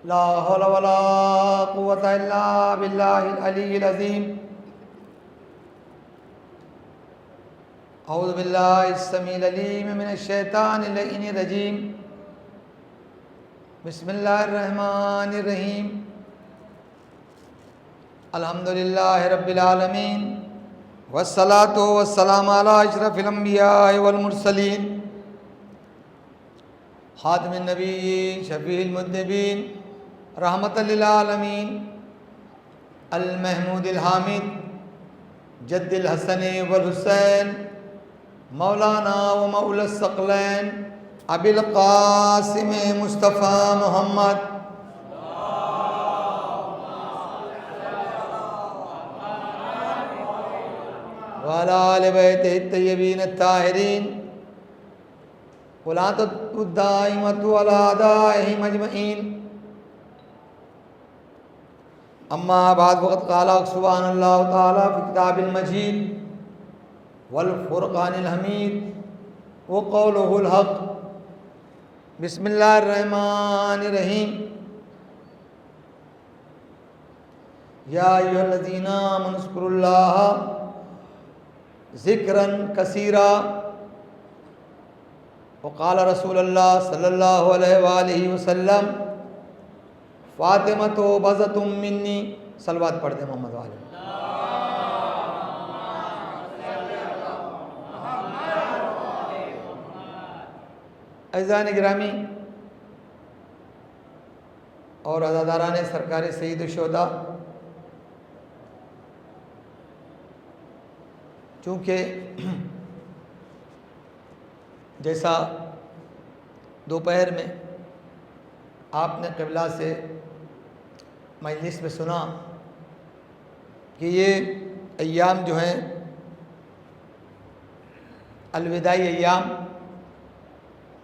لا حول ولا قوة إلا بالله العلي العظيم. أعوذ بالله السميع العليم من الشيطان اللعين الرجيم. بسم الله الرحمن الرحيم. الحمد لله رب العالمين والصلاة والسلام على أشرف الأنبياء والمرسلين خاتم النبيين شفيع المذنبين رحمة للعالمين المحمود الحامد جد الحسن والحسين مولانا ومولى الثقلين ابی القاسم مصطفیٰ محمد وعلى آل بیتہ الطیبین الطاہرین والعطف الدائمۃ علی اعدائہم اجمعین. اما بعد فقد قال سبحان اللہ تعالی فی کتاب المجید والفرقان الحمید وقولہ الحق. بسم اللہ الرحمن الرحیم. یا ایھا الذین آمنوا اذکروا اللہ ذکرا کثیرا وقال رسول اللہ صلی اللہ علیہ وآلہ وسلم فاطمۃ بضعۃ منی. صلوات پڑھ دیں محمد والے. اعزائے گرامی اور عزاداران سرکار سید الشہداء، چونکہ جیسا دوپہر میں آپ نے قبلہ سے مجلس میں سنا کہ یہ ایام جو ہیں الوداعی ایام،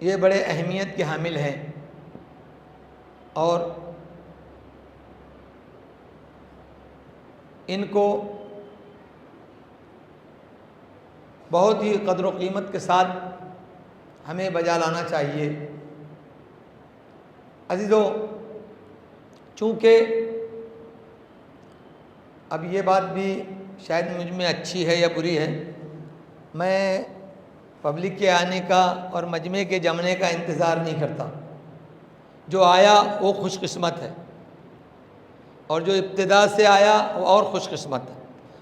یہ بڑے اہمیت کے حامل ہیں اور ان کو بہت ہی قدر و قیمت کے ساتھ ہمیں بجا لانا چاہیے. عزیزو، چونکہ اب یہ بات بھی شاید مجھ میں اچھی ہے یا بری ہے، میں پبلک کے آنے کا اور مجمع کے جمنے کا انتظار نہیں کرتا. جو آیا وہ خوش قسمت ہے اور جو ابتدا سے آیا وہ اور خوش قسمت ہے.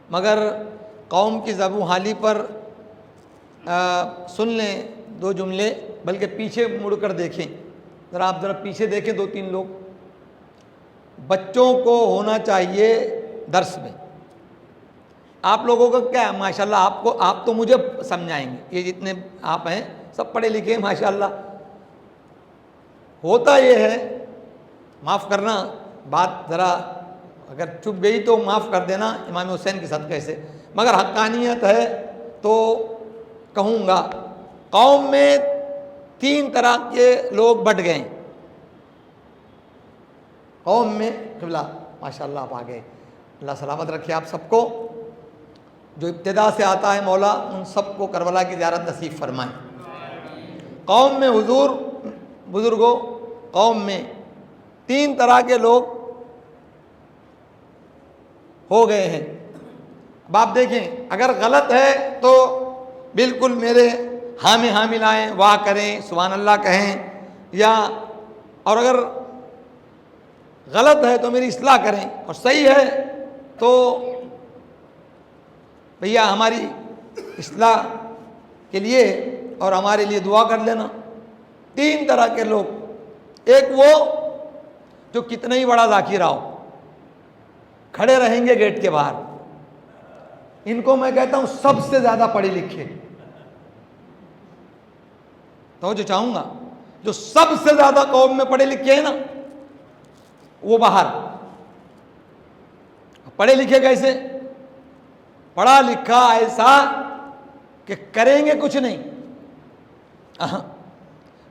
مگر قوم کی زبوں حالی پر سن لیں دو جملے، بلکہ پیچھے مڑ کر دیکھیں ذرا، آپ ذرا پیچھے دیکھیں. دو تین لوگ بچوں کو ہونا چاہیے درس میں. آپ لوگوں کا کیا ہے ماشاءاللہ، آپ تو مجھے سمجھائیں گے، یہ جتنے آپ ہیں سب پڑھے لکھے ہیں ماشاءاللہ. ہوتا یہ ہے، معاف کرنا بات ذرا اگر چپ گئی تو معاف کر دینا امام حسین کے صدقے سے، مگر حقانیت ہے تو کہوں گا. قوم میں تین طرح کے لوگ بٹ گئے ہیں. قوم میں قبلہ ماشاءاللہ آپ آگئے، اللہ سلامت رکھے آپ سب کو. جو ابتدا سے آتا ہے مولا ان سب کو کربلا کی زیارت نصیب فرمائے. قوم میں حضور بزرگوں، قوم میں تین طرح کے لوگ ہو گئے ہیں. اب آپ دیکھیں، اگر غلط ہے تو بالکل میرے حامی لائیں، واہ کریں، سبحان اللہ کہیں، یا اور اگر غلط ہے تو میری اصلاح کریں، اور صحیح ہے تو بھیا ہماری اصلاح کے لیے اور ہمارے لیے دعا کر لینا. تین طرح کے لوگ. ایک وہ جو کتنا ہی بڑا ذاکرہ ہو، کھڑے رہیں گے گیٹ کے باہر. ان کو میں کہتا ہوں سب سے زیادہ پڑھے لکھے. تو جو چاہوں گا جو سب سے زیادہ قوم میں پڑھے لکھے ہیں نا، وہ باہر. پڑھے لکھے کیسے؟ پڑھا لکھا ایسا کہ کریں گے کچھ نہیں،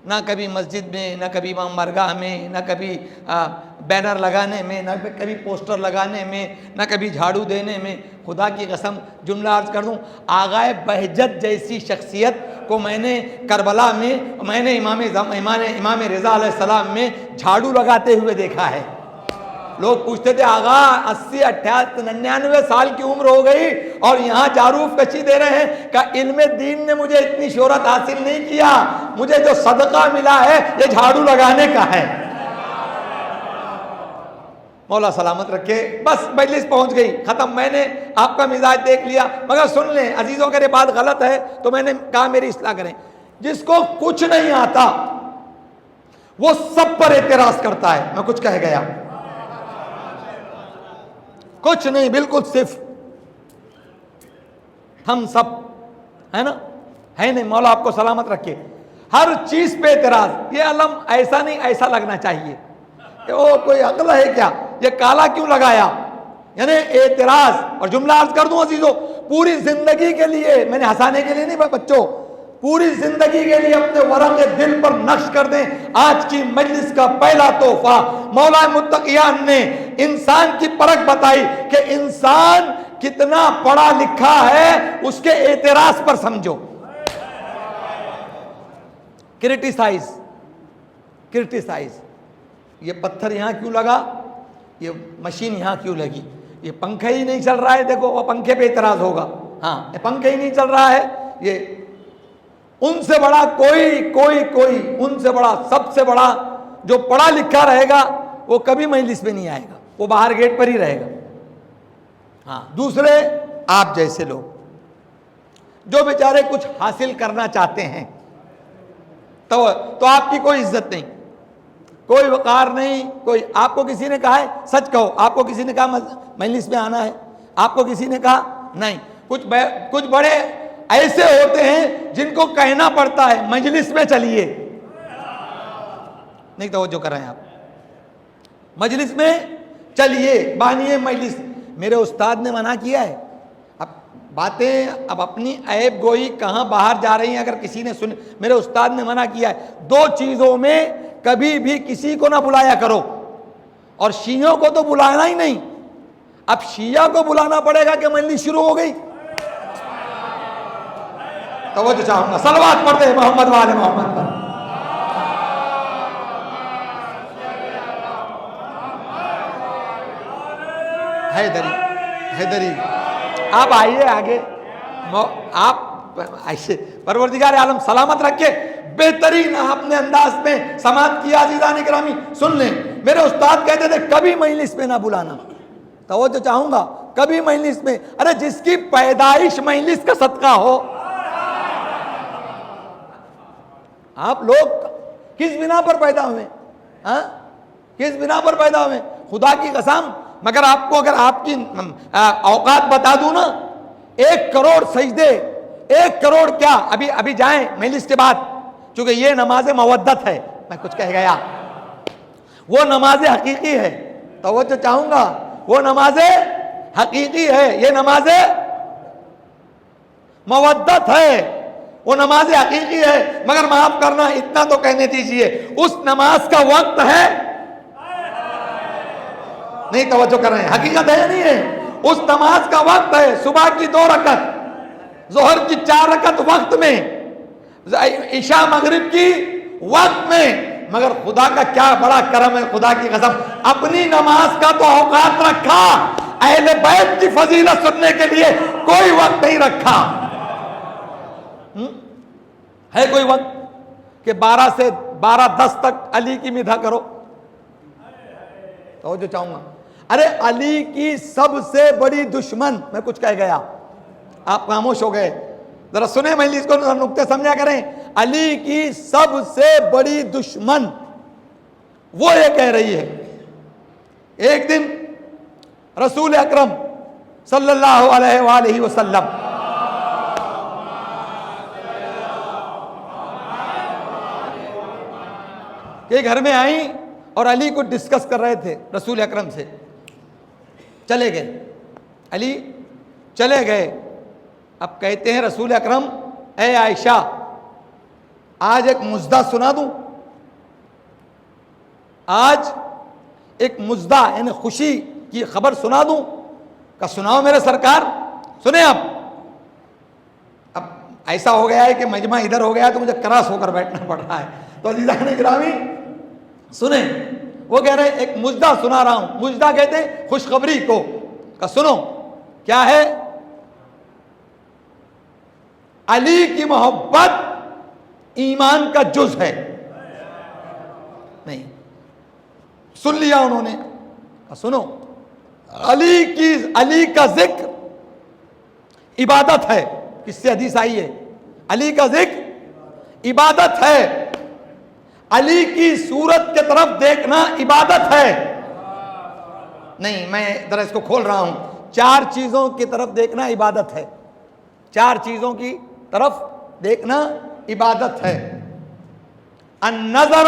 نہ کبھی مسجد میں، نہ کبھی امام بارگاہ میں، نہ کبھی بینر لگانے میں، نہ کبھی پوسٹر لگانے میں، نہ کبھی جھاڑو دینے میں. خدا کی قسم جملہ عرض کر دوں، آغائے بہجت جیسی شخصیت کو میں نے کربلا میں، میں نے امام رضا علیہ السلام میں جھاڑو لگاتے ہوئے دیکھا ہے. لوگ پوچھتے تھے آغا 80 88 99 سال کی عمر ہو گئی اور یہاں جاروف کشی دے رہے ہیں. کہ علم دین نے مجھے اتنی شہرت حاصل نہیں کیا, مجھے جو صدقہ ملا ہے یہ جھاڑو لگانے کا ہے. مولا سلامت رکھے. بس مجلس پہنچ گئی, ختم. میں نے آپ کا مزاج دیکھ لیا, مگر سن لیں عزیزوں, اگر یہ بات غلط ہے تو میں نے کہا میری اصلاح کریں. جس کو کچھ نہیں آتا وہ سب پر اعتراض کرتا ہے. میں کچھ کہہ گیا؟ کچھ نہیں, بالکل صرف ہم سب ہے نا, ہے نہیں. مولا آپ کو سلامت رکھے. ہر چیز پہ اعتراض. یہ علم ایسا نہیں ایسا لگنا چاہیے. وہ کوئی عقل ہے کیا, یہ کالا کیوں لگایا؟ یعنی اعتراض. اور جملہ عرض کر دوں عزیزوں, پوری زندگی کے لیے, میں نے ہنسانے کے لیے نہیں بچوں, پوری زندگی کے لیے اپنے ورق دل پر نقش کر دیں. آج کی مجلس کا پہلا تحفہ مولا متقیان نے انسان کی پرکھ بتائی کہ انسان کتنا پڑھا لکھا ہے اس کے اعتراض پر سمجھو. کرٹیسائز. یہ پتھر یہاں کیوں لگا, یہ مشین یہاں کیوں لگی, یہ پنکھا ہی نہیں چل رہا ہے, دیکھو وہ پنکھے پہ اعتراض ہوگا. ہاں یہ پنکھا ہی نہیں چل رہا ہے, یہ ان سے بڑا کوئی ان سے بڑا, سب سے بڑا جو پڑھا لکھا رہے گا وہ کبھی مجلس میں نہیں آئے گا, وہ باہر گیٹ پر ہی رہے گا. ہاں دوسرے آپ جیسے لوگ جو بیچارے کچھ حاصل کرنا چاہتے ہیں تو آپ کی کوئی عزت نہیں, کوئی وقار نہیں. کوئی آپ کو کسی نے کہا ہے, سچ کہو, آپ کو کسی نے کہا مجلس میں آنا ہے؟ آپ کو کسی نے کہا نہیں. کچھ بڑے ایسے ہوتے ہیں جن کو کہنا پڑتا ہے مجلس میں چلیے. نہیں توجہ کر رہے ہیں آپ, مجلس میں چلیے, بانیے مجلس. میرے استاد نے منع کیا ہے. اب باتیں اب اپنی عیب گوئی کہاں باہر جا رہی ہیں اگر کسی نے سن. میرے استاد نے منع کیا ہے 2 چیزوں میں کبھی بھی کسی کو نہ بلایا کرو, اور شیعوں کو تو بلانا ہی نہیں. اب شیعہ کو بلانا پڑے گا کہ مجلس شروع ہو گئی. توجہ چاہوں گا, صلوات پڑھتے ہیں محمد والے محمد پر. حیدری آپ آئیے آگے. آپ ایسے پروردگار عالم سلامت رکھے. بہترین آپ نے انداز میں سماعت کیا. عزیزان گرامی سن لیں, میرے استاد کہتے تھے کبھی مجلس میں نہ بلانا. توجہ چاہوں گا, کبھی مجلس میں. ارے جس کی پیدائش مجلس کا صدقہ ہو. آپ لوگ کس بنا پر پیدا ہوئے, ہاں کس بنا پر پیدا ہوئے؟ خدا کی قسم, مگر آپ کو اگر آپ کی اوقات بتا دوں نا, 1 کروڑ سجدے, 1 کروڑ کیا, ابھی جائیں مجلس کے بعد, چونکہ یہ نماز مودت ہے. میں کچھ کہہ گیا, وہ نماز حقیقی ہے. توجہ چاہوں گا, وہ نماز حقیقی ہے, یہ نماز مودت ہے, وہ نماز حقیقی ہے. مگر معاف کرنا, اتنا تو کہنے دیجئے, اس نماز کا وقت ہے نہیں. توجہ کر رہے ہیں, حقیقت ہے نہیں ہے. اس نماز کا وقت ہے, صبح کی 2 رکعت, ظہر کی 4 رکعت وقت میں, عشاء مغرب کی وقت میں. مگر خدا کا کیا بڑا کرم ہے, خدا کی قسم, اپنی نماز کا تو اوقات رکھا, اہل بیت کی فضیلت سننے کے لیے کوئی وقت نہیں رکھا. ہے کوئی وقت کہ 12 سے 12:10 تک علی کی مدح کرو؟ تو جو چاہوں گا, ارے علی کی سب سے بڑی دشمن, میں کچھ کہہ گیا آپ خاموش ہو گئے, ذرا سنیں مجلس کو, نقطے سمجھا کریں. علی کی سب سے بڑی دشمن وہ یہ کہہ رہی ہے. ایک دن رسول اکرم صلی اللہ علیہ وآلہ وسلم کے گھر میں آئیں اور علی کو ڈسکس کر رہے تھے رسول اکرم سے. چلے گئے, علی چلے گئے. اب کہتے ہیں رسول اکرم, اے عائشہ آج ایک مزدہ سنا دوں, آج ایک مزدہ یعنی خوشی کی خبر سنا دوں؟ کہ سناؤ میرے سرکار. سنیں اب ایسا ہو گیا ہے کہ مجمع ادھر ہو گیا ہے تو مجھے کراس ہو کر بیٹھنا پڑ رہا ہے. تو عزیزان گرامی سنیں، وہ کہہ رہے ہیں ایک مجدہ سنا رہا ہوں. مجدہ کہتے ہیں خوشخبری کو. کہ سنو کیا ہے؟ علی کی محبت ایمان کا جز ہے. نہیں سن لیا انہوں نے. سنو، علی کا ذکر عبادت ہے. کس سے حدیث آئی ہے؟ علی کا ذکر عبادت ہے. علی کی صورت کی طرف دیکھنا عبادت ہے. نہیں، میں ذرا اس کو کھول رہا ہوں. 4 چیزوں کی طرف دیکھنا عبادت ہے. 4 چیزوں کی طرف دیکھنا عبادت ہے. النظر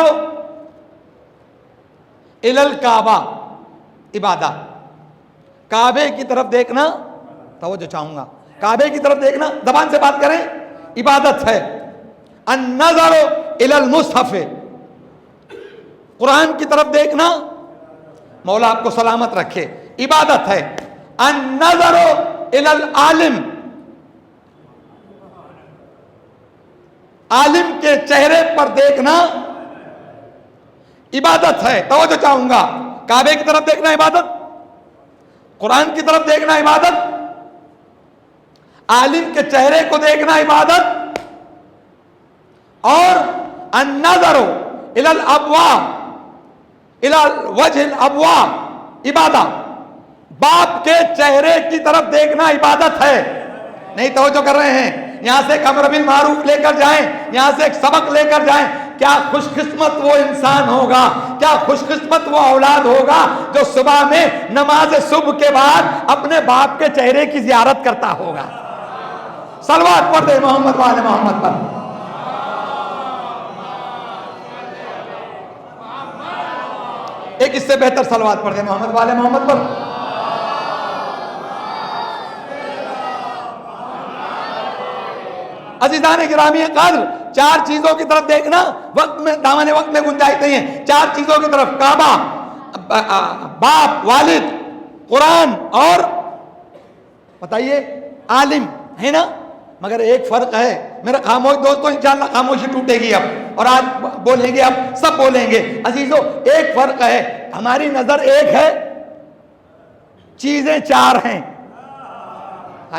الی الکعبہ عبادت. کعبے کی طرف دیکھنا، توجہ چاہوں گا، کعبے کی طرف دیکھنا، زبان سے بات کریں، عبادت ہے. النظر الی المصحف، قرآن کی طرف دیکھنا، مولا آپ کو سلامت رکھے، عبادت ہے. النظر الی العالم، عالم کے چہرے پر دیکھنا عبادت ہے. توجہ چاہوں گا، کعبے کی طرف دیکھنا عبادت، قرآن کی طرف دیکھنا عبادت، عالم کے چہرے کو دیکھنا عبادت، اور النظر الی الابواب الی وجہ الابواب عبادت. باپ کے چہرے کی طرف دیکھنا عبادت ہے. نہیں توجہ کر رہے ہیں؟ یہاں سے ایک امر بالمعروف لے کر جائیں، یہاں سے ایک سبق لے کر جائیں. کیا خوش قسمت وہ انسان ہوگا، کیا خوش قسمت وہ اولاد ہوگا جو صبح میں نماز صبح کے بعد اپنے باپ کے چہرے کی زیارت کرتا ہوگا. صلوات پڑھ دے محمد والے محمد پر. ایک اس سے بہتر صلوات پڑھ دے محمد والے محمد پر. عزیزان گرامی قدر، 4 چیزوں کی طرف دیکھنا وقت میں، دامن وقت میں گنجائش نہیں ہے. 4 چیزوں کی طرف، کعبہ، باپ، والد، قرآن، اور بتائیے عالم، ہے نا؟ مگر ایک فرق ہے میرا خاموش دوستوں، انشاءاللہ خاموشی ٹوٹے گی اب، اور آج بولیں گے، اب سب بولیں گے. عزیزو ایک فرق ہے، ہماری نظر ایک ہے، چیزیں 4 ہیں.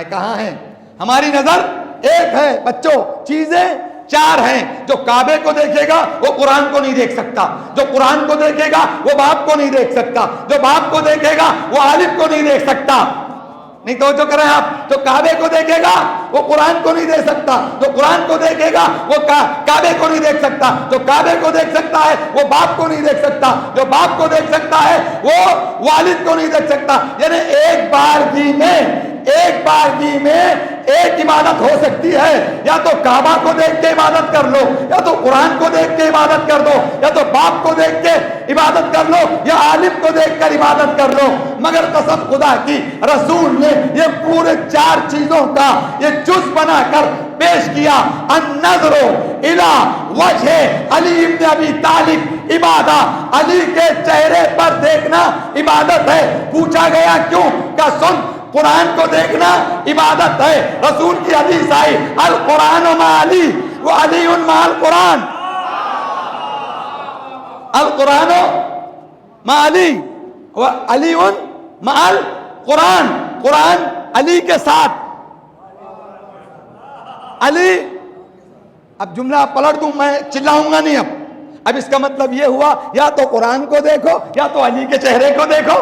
کہاں ہیں؟ ہماری نظر ایک ہے بچوں، چیزیں 4 ہیں. جو کعبے کو دیکھے گا وہ قرآن کو نہیں دیکھ سکتا، جو قرآن کو دیکھے گا وہ باپ کو نہیں دیکھ سکتا، جو باپ کو دیکھے گا وہ عالم کو نہیں دیکھ سکتا. نہیں توجہ کریں آپ. جو کعبے کو دیکھے گا وہ قرآن کو نہیں دیکھ سکتا، جو قرآن کو دیکھے گا وہ کعبے کو نہیں دیکھ سکتا، جو کعبے کو دیکھ سکتا ہے وہ باپ کو نہیں دیکھ سکتا، جو باپ کو دیکھ سکتا ہے وہ والد کو نہیں دیکھ سکتا. یعنی ایک بارگی میں ایک عبادت ہو سکتی ہے. یا تو کعبہ کو دیکھ کے عبادت کر لو، یا تو قرآن کو دیکھ کے عبادت کر دو، یا تو باپ کو دیکھ کے عبادت کر لو، یا عالم کو دیکھ کر عبادت کر لو. مگر قسم خدا کی، رسول نے یہ پورے 4 چیزوں کا یہ جز بنا کر پیش کیا. النظر الی وجہ علی ابن ابی طالب عبادت، علی کے چہرے پر دیکھنا عبادت ہے. پوچھا گیا کیوں؟ کہ سن، قرآن کو دیکھنا عبادت ہے. رسول کی حدیث آئی، القرآن مع علی و علی مع القرآن. القرآن مع علی و علی مع القرآن. قرآن علی کے ساتھ، علی. اب جملہ پلٹ دوں، میں چلاؤں گا نہیں. اب اس کا مطلب یہ ہوا یا تو قرآن کو دیکھو یا تو علی کے چہرے کو دیکھو.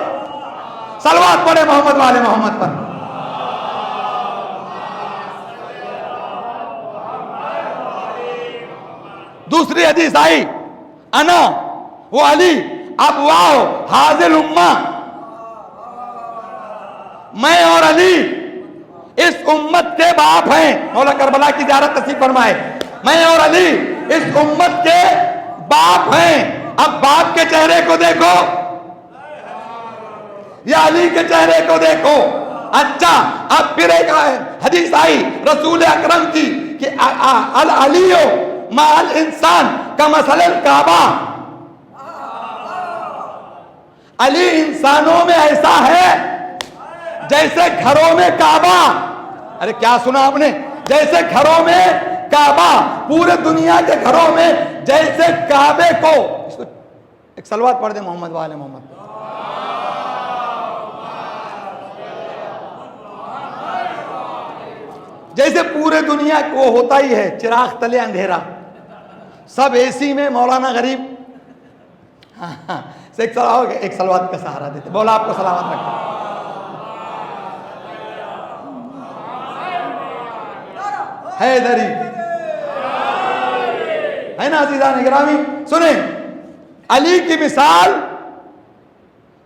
صلوات پڑھے محمد والے محمد پر. دوسری حدیث آئی، انا وہ علی ابواہ حاضر امہ، میں اور علی اس امت کے باپ ہیں. مولا کربلا کی زیارت نصیب فرمائے. میں اور علی اس امت کے باپ ہیں. اب باپ کے چہرے کو دیکھو یا علی کے چہرے کو دیکھو. اچھا، اب پھر ایک حدیث آئی رسول اکرم کی کہ العلی مع الانسان کمثل الکعبہ. علی انسانوں میں ایسا ہے جیسے گھروں میں کعبہ. ارے کیا سنا آپ نے؟ جیسے گھروں میں کعبہ. پورے دنیا کے گھروں میں جیسے کعبے کو ایک صلوات پڑھ دیں محمد وآل محمد. جیسے پورے دنیا کو ہوتا ہی ہے چراغ تلے اندھیرا, سب اے سی میں, مولانا غریب ایک صلوات کا سہارا دیتے. مولا آپ کو سلامت رکھے. حیدری ہے نا عزیزان گرامی. سنیں, علی کی مثال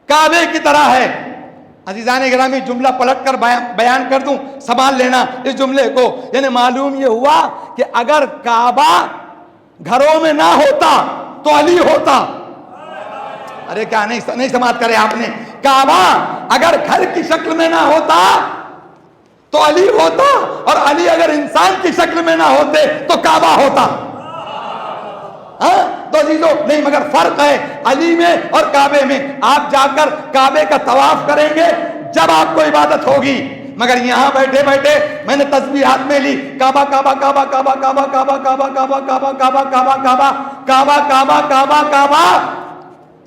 کعبے کی طرح ہے. عزیزان گرامی جملہ پلٹ کر بیان کر دوں, سنبھال لینا اس جملے کو. یعنی معلوم یہ ہوا کہ اگر کعبہ گھروں میں نہ ہوتا تو علی ہوتا. ارے کیا نہیں سماعت کرے آپ نے. کعبہ اگر گھر کی شکل میں نہ ہوتا تو علی ہوتا, اور علی اگر انسان کی شکل میں نہ ہوتے تو کعبہ ہوتا. تو عزیزو نہیں, مگر فرق ہے علی میں اور کعبے میں. آپ جا کر کعبے کا طواف کریں گے جب آپ کو عبادت ہوگی, مگر یہاں بیٹھے بیٹھے میں نے تسبیح ہاتھ میں لی, کعبہ کعبہ کعبہ کعبہ کعبہ کعبہ کعبہ کعبہ کعبہ کعبہ کعبہ کعبہ کعبہ کعبہ کعبہ کعبہ,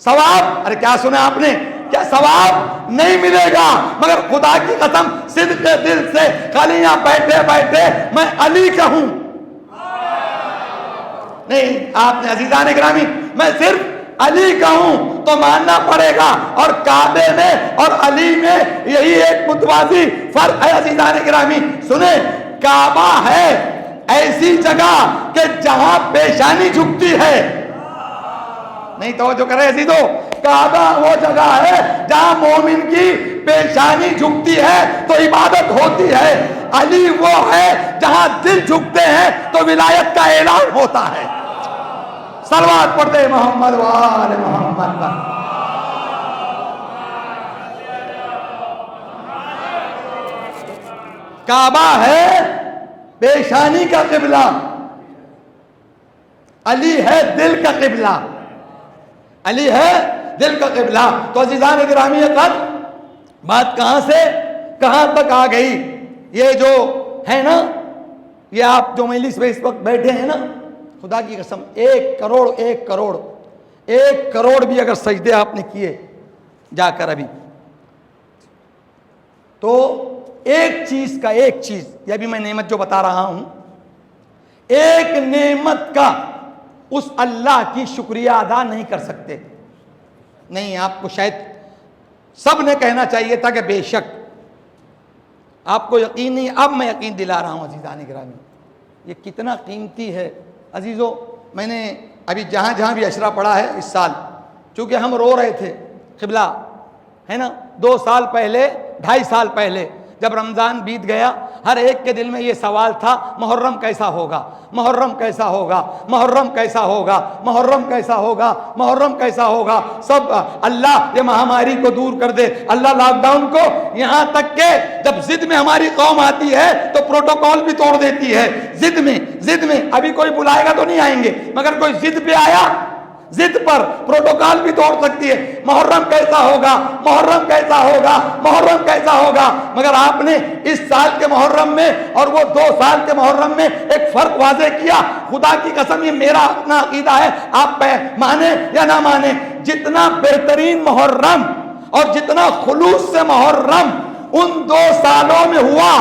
ثواب ارے کیا سنا آپ نے, کیا ثواب نہیں ملے گا. مگر خدا کی قسم صدق دل سے خالی یہاں بیٹھے بیٹھے میں علی کہوں نہیں, آپ نے عزیزان گرامی میں صرف علی کہوں تو ماننا پڑے گا. اور کعبے میں اور علی میں یہی ایک متوازی فرق ہے. عزیزان گرامی سنیں, کعبہ ہے ایسی جگہ کہ جہاں پیشانی جھکتی ہے. نہیں توجہ کرے عزیزو, کعبہ وہ جگہ ہے جہاں مومن کی پیشانی جھکتی ہے تو عبادت ہوتی ہے. علی وہ ہے جہاں دل جھکتے ہیں تو ولایت کا اعلان ہوتا ہے. صلوات پڑھتے محمد وآل محمد پر. کعبہ ہے پیشانی کا قبلہ, علی ہے دل کا قبلہ. علی ہے دل کا قبلہ. تو عزیزان گرامی بات کہاں سے کہاں تک آ گئی. یہ جو ہے نا, یہ آپ جو مجلس میں اس وقت بیٹھے ہیں نا, خدا کی قسم 1 کروڑ بھی اگر سجدے آپ نے کیے جا کر ابھی, تو ایک چیز, یہ بھی میں نعمت جو بتا رہا ہوں, ایک نعمت کا اس اللہ کی شکریہ ادا نہیں کر سکتے. نہیں, آپ کو شاید سب نے کہنا چاہیے تھا کہ بے شک آپ کو یقین نہیں, اب میں یقین دلا رہا ہوں. عزیزان گرامی یہ کتنا قیمتی ہے. عزیزو میں نے ابھی جہاں جہاں بھی عشرہ پڑھا ہے اس سال, چونکہ ہم رو رہے تھے قبلہ ہے نا 2 سال پہلے 2.5 سال پہلے جب رمضان بیت گیا, ہر ایک کے دل میں یہ سوال تھا محرم کیسا ہوگا, محرم کیسا ہوگا, محرم کیسا ہوگا, محرم کیسا ہوگا, محرم کیسا ہوگا. سب اللہ یہ مہاماری کو دور کر دے, اللہ لاک ڈاؤن کو. یہاں تک کہ جب ضد میں ہماری قوم آتی ہے تو پروٹوکول بھی توڑ دیتی ہے. ضد میں ابھی کوئی بلائے گا تو نہیں آئیں گے, مگر کوئی ضد پہ آیا, ضد پر پروٹوکول بھی توڑ سکتی ہے. محرم کیسا ہوگا, محرم کیسا ہوگا, محرم کیسا ہوگا. مگر آپ نے اس سال کے محرم میں اور وہ 2 سال کے محرم میں ایک فرق واضح کیا. خدا کی قسم یہ میرا اپنا عقیدہ ہے, آپ مانے یا نہ مانے, جتنا بہترین محرم اور جتنا خلوص سے محرم ان 2 سالوں میں ہوا,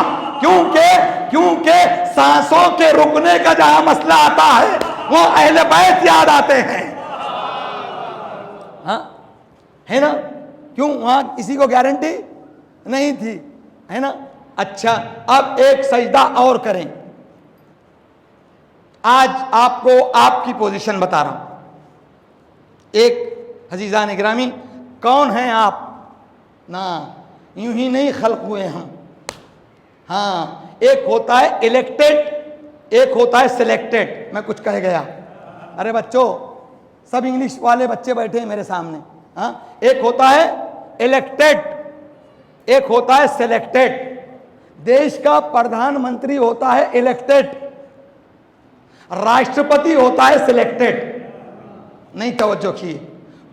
کیونکہ سانسوں کے رکنے کا جہاں مسئلہ آتا ہے وہ اہل بیت یاد آتے ہیں. ہے نا, کیوں وہاں کسی کو گارنٹی نہیں تھی, ہے نا. اچھا اب ایک سجدہ اور کریں. آج آپ کو آپ کی پوزیشن بتا رہا ہوں. ایک عزیزان گرامی کون ہیں آپ, نہ یوں ہی نہیں خلق ہوئے ہم. ہاں, ایک ہوتا ہے الیکٹڈ, ایک ہوتا ہے سلیکٹڈ. میں کچھ کہہ گیا, ارے بچوں سب انگلش والے بچے بیٹھے ہیں میرے سامنے. ہاں, ایک ہوتا ہے الیکٹڈ, ایک ہوتا ہے سلیکٹڈ. دیش کا پردھان منتری ہوتا ہے الیکٹڈ, راشٹرپتی ہوتا ہے سلیکٹڈ. نہیں توجہ کی,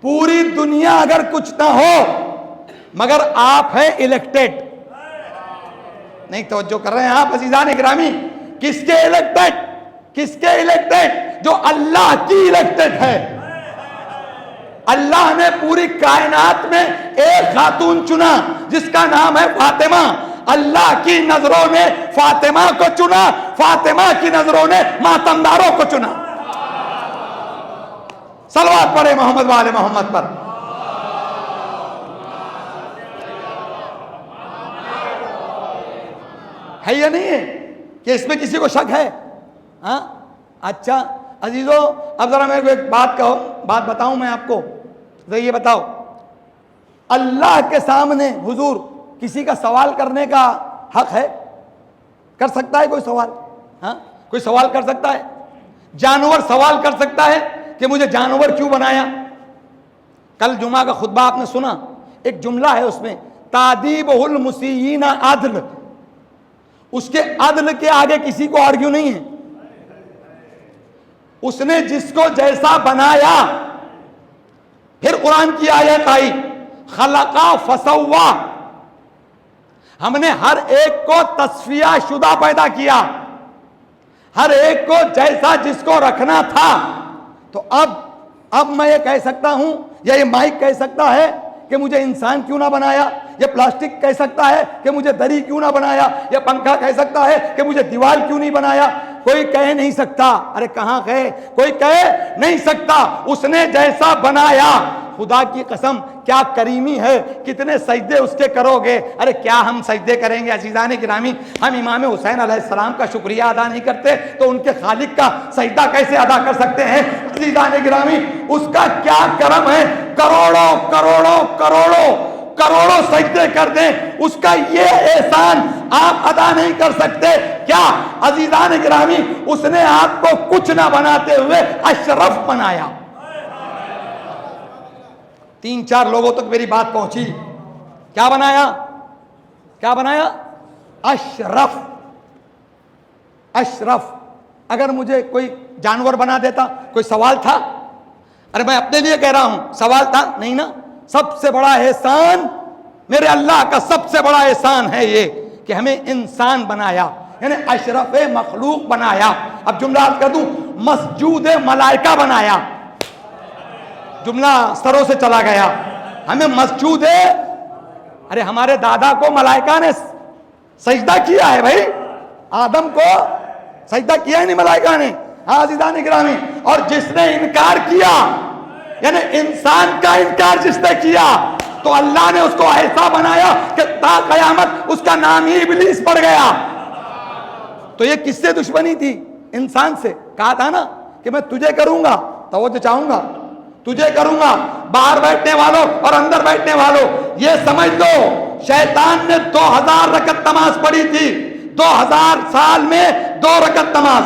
پوری دنیا اگر کچھ نہ ہو مگر آپ ہیں الیکٹڈ. نہیں توجہ کر رہے ہیں آپ عزیزان گرامی. کس کے الیکٹڈ, کس کے الیکٹڈ, جو اللہ کی الیکٹڈ ہے. اللہ نے پوری کائنات میں ایک خاتون چنا جس کا نام ہے فاطمہ. اللہ کی نظروں نے فاطمہ کو چنا, فاطمہ کی نظروں نے ماتمداروں کو چنا. صلوات پڑھے محمد وآل محمد پر. ہے یا نہیں ہے کہ اس میں کسی کو شک ہے؟ ہاں اچھا عزیزو, اب ذرا میرے کو ایک بات بتاؤں میں آپ کو. ذرا یہ بتاؤ, اللہ کے سامنے حضور کسی کا سوال کرنے کا حق ہے؟ کر سکتا ہے کوئی سوال؟ ہاں کوئی سوال کر سکتا ہے؟ جانور سوال کر سکتا ہے کہ مجھے جانور کیوں بنایا؟ کل جمعہ کا خطبہ آپ نے سنا, ایک جملہ ہے اس میں, تادیبہ المسیئین عدل. اس کے عدل کے آگے کسی کو آرگیو نہیں ہے. اس نے جس کو جیسا بنایا, پھر قرآن کی آیت آئی خلقا فسوا, ہم نے ہر ایک کو تصفیہ شدہ پیدا کیا, ہر ایک کو جیسا جس کو رکھنا تھا. تو اب میں یہ کہہ سکتا ہوں, یا یہ مائک کہہ سکتا ہے کہ مجھے انسان کیوں نہ بنایا, یہ پلاسٹک کہہ سکتا ہے کہ مجھے دری کیوں نہ بنایا, یہ پنکھا کہہ سکتا ہے کہ مجھے دیوار کیوں نہیں بنایا. کوئی کہہ نہیں سکتا. ارے کہاں کہے, کوئی کہہ نہیں سکتا. اس نے جیسا بنایا, خدا کی قسم کیا کریمی ہے, کتنے سجدے اس کے کرو گے. ارے کیا ہم سجدے کریں گے عزیزان گرامی؟ ہم امام حسین علیہ السلام کا شکریہ ادا نہیں کرتے تو ان کے خالق کا سجدہ کیسے ادا کر سکتے ہیں؟ عزیزان گرامی اس کا کیا کرم ہے, کروڑوں کروڑوں کروڑوں کروڑوں سجدے کر دیں, اس کا یہ احسان آپ ادا نہیں کر سکتے کیا؟ عزیزان گرامی اس نے آپ کو کچھ نہ بناتے ہوئے اشرف بنایا. 3-4 لوگوں تک میری بات پہنچی. کیا بنایا؟ کیا بنایا؟ اشرف. اشرف. اگر مجھے کوئی جانور بنا دیتا, کوئی سوال تھا؟ ارے میں اپنے لیے کہہ رہا ہوں, سوال تھا نہیں نا. سب سے بڑا احسان میرے اللہ کا, سب سے بڑا احسان ہے یہ کہ ہمیں انسان بنایا, یعنی اشرف مخلوق بنایا. اب جملہ کر دوں, مسجود ملائکہ بنایا. جملہ سروں سے چلا گیا. ہمیں مسجود ہے. ارے ہمارے دادا کو ملائکہ نے سجدہ کیا ہے بھائی, آدم کو سجدہ کیا ہے نہیں ملائکہ نے. ہاں عزیزان گرامی, اور جس نے انکار کیا, یعنی انسان کا انکار جس نے کیا, تو اللہ نے اس کو ایسا بنایا کہ تا قیامت اس کا نام ہی ابلیس پڑ گیا. تو یہ کس سے دشمنی تھی؟ انسان سے. کہا تھا نا کہ میں تجھے کروں گا, توجہ چاہوں گا, تجھے کروں گا. باہر بیٹھنے والوں اور اندر بیٹھنے والوں یہ سمجھ لو, شیطان نے 2000 رکعت نماز پڑھی تھی. 2000 سال میں 2 رکعت نماز.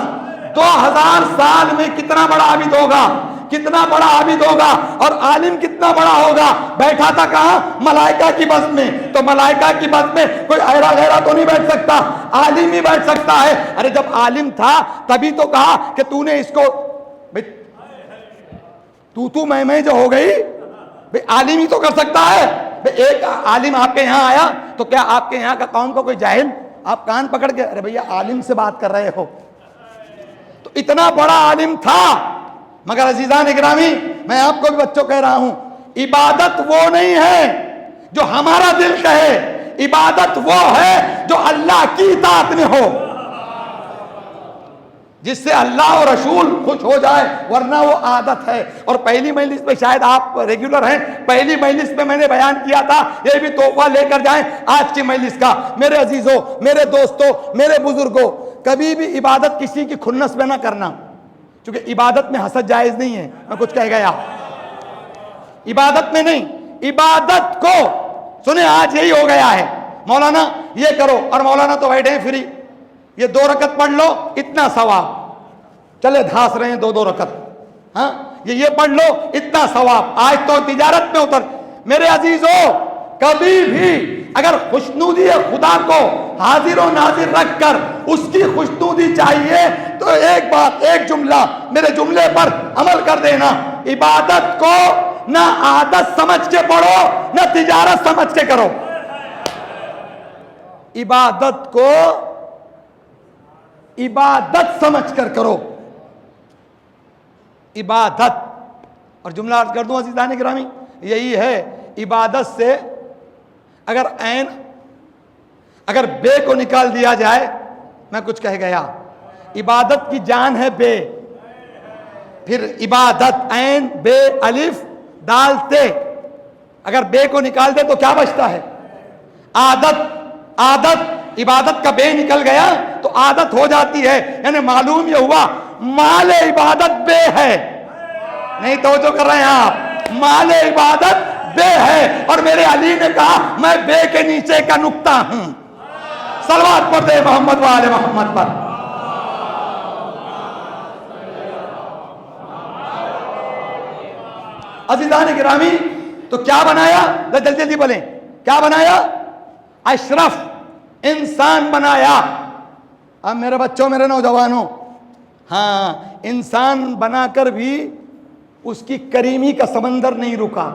2000 سال میں کتنا بڑا عابد ہوگا, کتنا بڑا عابد ہوگا, اور عالم کتنا بڑا ہوگا. بیٹھا تھا کہاں؟ ملائکہ کی بست میں. تو ملائکہ کی بست میں کوئی ایرا غیرا تو نہیں بیٹھ سکتا, عالم ہی بیٹھ سکتا ہے. ارے جب عالم تھا تبھی تو کہا کہ تو نے اس کو تو میں جو ہو گئی بھئی, عالم ہی تو کر سکتا ہے. ایک عالم آپ کے یہاں آیا تو کیا آپ کے یہاں کا قوم کو کوئی جاہل آپ کان پکڑ کے ارے بھیا عالم سے بات کر رہے ہو؟ تو اتنا بڑا عالم تھا. مگر عزیزان گرامی میں آپ کو بھی بچوں کہہ رہا ہوں, عبادت وہ نہیں ہے جو ہمارا دل کہے, عبادت وہ ہے جو اللہ کی اطاعت میں ہو, جس سے اللہ اور رسول خوش ہو جائے, ورنہ وہ عادت ہے. اور پہلی مجلس میں شاید آپ ریگولر ہیں, پہلی مجلس میں نے بیان کیا تھا, یہ بھی تحفہ لے کر جائیں آج کی مجلس کا. میرے عزیزوں, میرے دوستوں, میرے بزرگوں, کبھی بھی عبادت کسی کی کھنس میں نہ کرنا, کیونکہ عبادت میں حسد جائز نہیں ہے. میں کچھ کہہ گیا, عبادت میں نہیں. عبادت کو سنیں, آج یہی ہو گیا ہے, مولانا یہ کرو, اور مولانا تو بیٹھے ہیں فری, یہ 2 رکعت پڑھ لو اتنا ثواب, چلے دھاس رہے ہیں 2 رکعت, ہاں یہ پڑھ لو اتنا ثواب. آج تو تجارت میں اتر. میرے عزیزوں, کبھی بھی اگر خوشنودی خدا کو حاضر و ناظر رکھ کر اس کی خوشنودی چاہیے تو ایک بات, ایک جملہ, میرے جملے پر عمل کر دینا. عبادت کو نہ عادت سمجھ کے پڑھو, نہ تجارت سمجھ کے کرو. عبادت کو عبادت سمجھ کر کرو. عبادت اور جملہ عرض کر دوں عزیزان گرامی، یہی ہے عبادت سے اگر بے کو نکال دیا جائے، میں کچھ کہہ گیا، عبادت کی جان ہے بے، پھر عبادت عین بے الف دال تے، اگر بے کو نکال دے تو کیا بچتا ہے؟ عادت، عبادت کا بے نکل گیا تو عادت ہو جاتی ہے، یعنی معلوم یہ ہوا مال عبادت بے ہے، نہیں توجہ کر رہے ہیں آپ، مال عبادت بے ہے، اور میرے علی نے کہا میں بے کے نیچے کا نقطہ ہوں۔ صلوات پڑھ دے محمد و آل محمد پر۔ عزیزان گرامی، تو کیا بنایا؟ جلدی جلدی بولیں، کیا بنایا؟ اشرف انسان بنایا۔ اب میرے بچوں، میرے نوجوانوں، ہاں، انسان بنا کر بھی اس کی کریمی کا سمندر نہیں رکا۔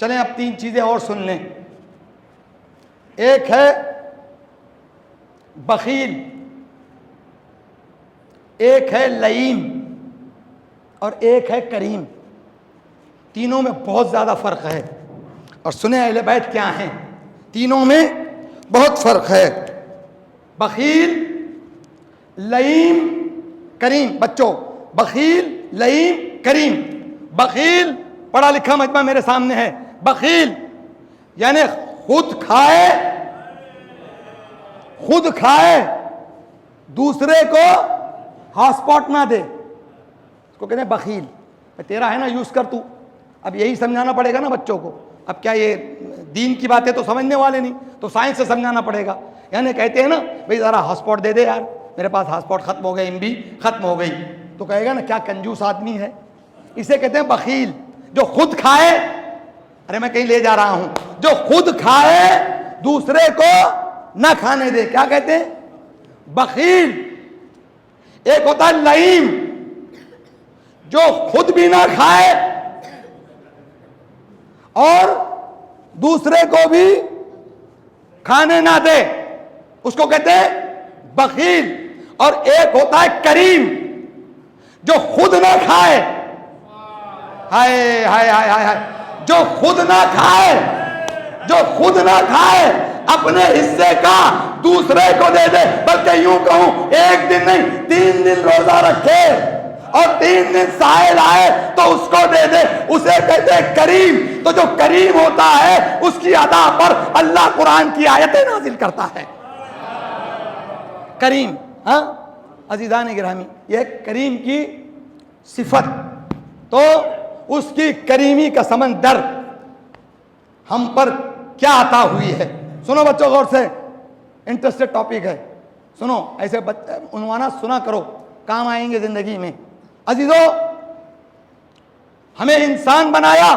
چلیں اب 3 چیزیں اور سن لیں۔ ایک ہے بخیل، ایک ہے لئیم، اور ایک ہے کریم۔ تینوں میں بہت زیادہ فرق ہے، اور سنیں اہل بیت کیا ہیں، تینوں میں بہت فرق ہے۔ بخیل، لئیم، کریم۔ بچوں، بخیل، لئیم، کریم۔ بخیل پڑھا لکھا مجمع میرے سامنے ہے۔ بخیل یعنی خود کھائے دوسرے کو ہاسپاٹ نہ دے، اس کو کہتے ہیں بخیل۔ تیرا ہے نا، یوز کر تو۔ اب یہی سمجھانا پڑے گا نا بچوں کو، اب کیا یہ دین کی باتیں تو سمجھنے والے نہیں، تو سائنس سے سمجھانا پڑے گا۔ یعنی کہتے ہیں نا بھئی ذرا ہاسپاٹ دے دے یار، میرے پاس ہاسپاٹ ختم ہو گئے، ایم بی ختم ہو گئی، تو کہے گا نا کیا کنجوس آدمی ہے۔ اسے کہتے ہیں بخیل، جو خود کھائے، ارے میں کہیں لے جا رہا ہوں، جو خود کھائے دوسرے کو نہ کھانے دے، کیا کہتے ہیں؟ بخیل۔ ایک ہوتا ہے لئیم، جو خود بھی نہ کھائے اور دوسرے کو بھی کھانے نہ دے، اس کو کہتے ہیں بخیل۔ اور ایک ہوتا ہے کریم، جو خود نہ کھائے، ہائے ہائے ہائے ہائے، جو خود نہ کھائے، جو خود نہ کھائے، اپنے حصے کا دوسرے کو دے دے، بلکہ یوں کہوں 1 دن نہیں 3 دن روزہ رکھے اور 3 دن سائل آئے تو اس کو دے دے، اسے کہتے ہیں کریم۔ تو جو کریم ہوتا ہے اس کی ادا پر اللہ قرآن کی آیتیں نازل کرتا ہے۔ کریم، ہاں عزیزان گرامی، یہ کریم کی صفت، تو اس کی کریمی کا سمندر ہم پر کیا عطا ہوئی ہے۔ سنو بچوں غور سے، انٹرسٹڈ ٹاپک ہے، سنو، ایسے عنوانات سنا کرو، کام آئیں گے زندگی میں۔ عزیزو، ہمیں انسان بنایا،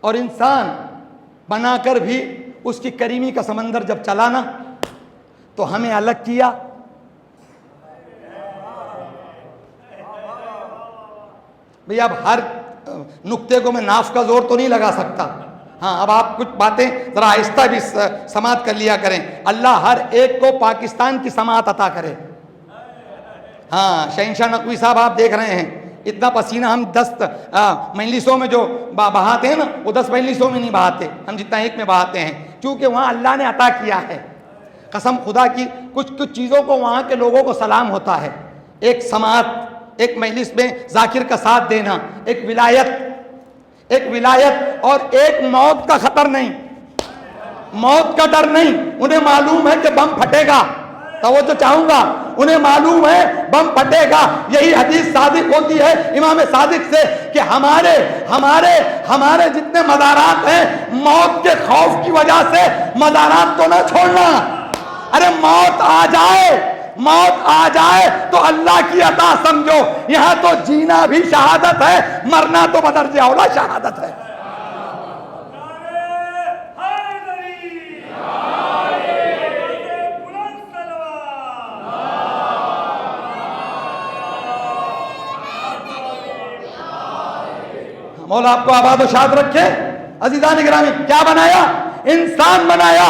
اور انسان بنا کر بھی اس کی کریمی کا سمندر جب چلا نا، تو ہمیں الگ کیا۔ بھئی اب ہر نقطے کو میں ناف کا زور تو نہیں لگا سکتا، ہاں اب آپ کچھ باتیں ذرا آہستہ بھی سماعت کر لیا کریں۔ اللہ ہر ایک کو پاکستان کی سماعت عطا کرے۔ ہاں شہنشاہ نقوی صاحب آپ دیکھ رہے ہیں، اتنا پسینہ ہم 10 مجلسوں میں جو بہاتے ہیں نا، وہ 10 مجلسوں میں نہیں بہاتے، ہم جتنا ایک میں بہاتے ہیں، کیونکہ وہاں اللہ نے عطا کیا ہے۔ قسم خدا کی کچھ چیزوں کو وہاں کے لوگوں کو سلام ہوتا ہے۔ ایک سماعت، ایک مجلس میں ذاکر کا ساتھ دینا، ایک ولایت اور ایک موت کا خطر نہیں، موت کا ڈر نہیں۔ انہیں معلوم ہے کہ بم پھٹے گا، توجہ چاہوں گا، انہیں معلوم ہے بم پھٹے گا۔ یہی حدیث صادق ہوتی ہے امام صادق سے کہ ہمارے جتنے مزارات ہیں، موت کے خوف کی وجہ سے مزارات تو نہ چھوڑنا۔ ارے موت آ جائے تو اللہ کی عطا سمجھو، یہاں تو جینا بھی شہادت ہے، مرنا تو بدرجہ اولا شہادت ہے۔ مولا آپ کو آباد و شاد رکھے۔ عزیزان گرامی، کیا بنایا؟ انسان بنایا۔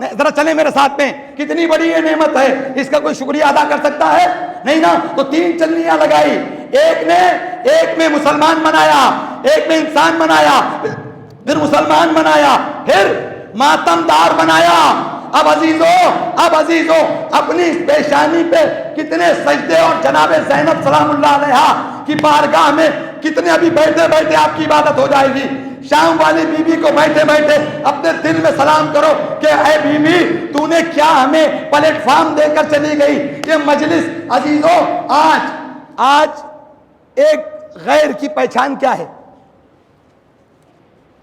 ذرا چلیں میرے ساتھ میں, کتنی بڑی یہ نعمت ہے, اس کا کوئی شکریہ ادا کر سکتا ہے؟ نہیں نا. تو 3 چلنیاں لگائی, ایک میں مسلمان بنایا, ایک میں انسان بنایا, پھر مسلمان بنایا, پھر ماتم دار بنایا. اب عزیزو اپنی اس پیشانی پہ کتنے سجدے, اور جناب زینب سلام اللہ علیہا کی بارگاہ میں کتنے, ابھی بیٹھے بیٹھے آپ کی عبادت ہو جائے گی. شام والی بی بی کو بیٹھے بیٹھے اپنے دل میں سلام کرو کہ اے بی بی, تو نے کیا ہمیں پلیٹ فارم دے کر چلی گئی. یہ مجلس عزیزو, آج ایک غیر کی پہچان کیا ہے؟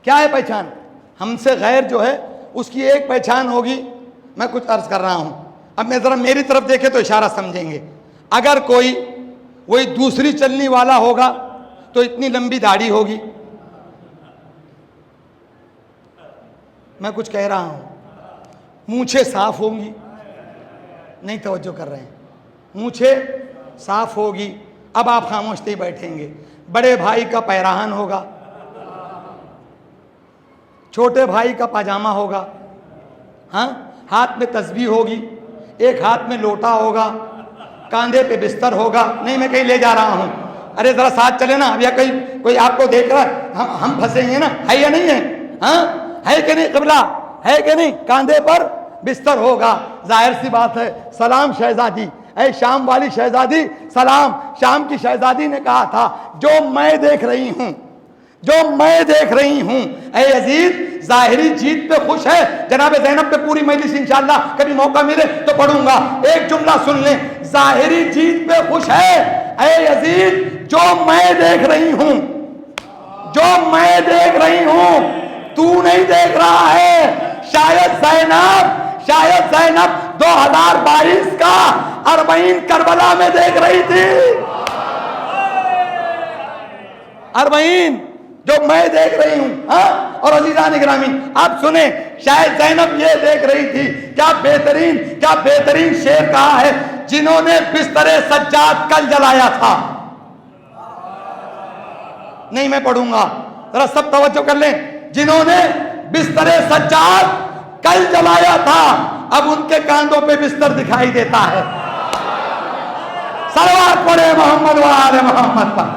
کیا ہے پہچان؟ ہم سے غیر جو ہے اس کی ایک پہچان ہوگی. میں کچھ عرض کر رہا ہوں, اب میں ذرا میری طرف دیکھے تو اشارہ سمجھیں گے. اگر کوئی دوسری چلنی والا ہوگا تو اتنی لمبی داڑھی ہوگی. میں کچھ کہہ رہا ہوں. مونچھیں صاف ہوں گی, نہیں توجہ کر رہے ہیں, مونچھیں صاف ہوگی. اب آپ خاموش ہی بیٹھیں گے. بڑے بھائی کا پیراہن ہوگا, چھوٹے بھائی کا پاجامہ ہوگا, ہاں, ہاتھ میں تسبیح ہوگی, ایک ہاتھ میں لوٹا ہوگا, کاندھے پہ بستر ہوگا. نہیں میں کہیں لے جا رہا ہوں, ارے ذرا ساتھ چلے نا. اب یا کوئی آپ کو دیکھ رہا ہے, ہم پھنسے ہیں نا, ہے یا نہیں ہے؟ ہاں, ہے کہ نہیں؟ قبلہ ہے کہ نہیں؟ کاندھے پر بستر ہوگا. ظاہر سی بات ہے. سلام شہزادی, اے شام والی شہزادی سلام. شام کی شہزادی نے کہا تھا جو میں دیکھ رہی ہوں اے عزیز, ظاہری جیت پہ خوش ہے. جناب زینب پہ پوری مجلس انشاءاللہ کبھی موقع ملے تو پڑھوں گا. ایک جملہ سن لیں, ظاہری جیت پہ خوش ہے اے عزیز, جو میں دیکھ رہی ہوں تو نہیں دیکھ رہا ہے. شاید زینب 2022 کا اربعین کربلا میں دیکھ رہی تھی. اربعین جو میں دیکھ رہی ہوں. ہاں, اور عزیزان گرامی آپ سنیں, شاید زینب یہ دیکھ رہی تھی. کیا بہترین شعر کہا ہے, جنہوں نے بستر سجاد کل جلایا تھا. نہیں میں پڑھوں گا, ذرا سب توجہ کر لیں. جنہوں نے بستر سجاد کل جلایا تھا, اب ان کے کاندھوں پہ بستر دکھائی دیتا ہے. صلوات پڑھے محمد و آل محمد پر.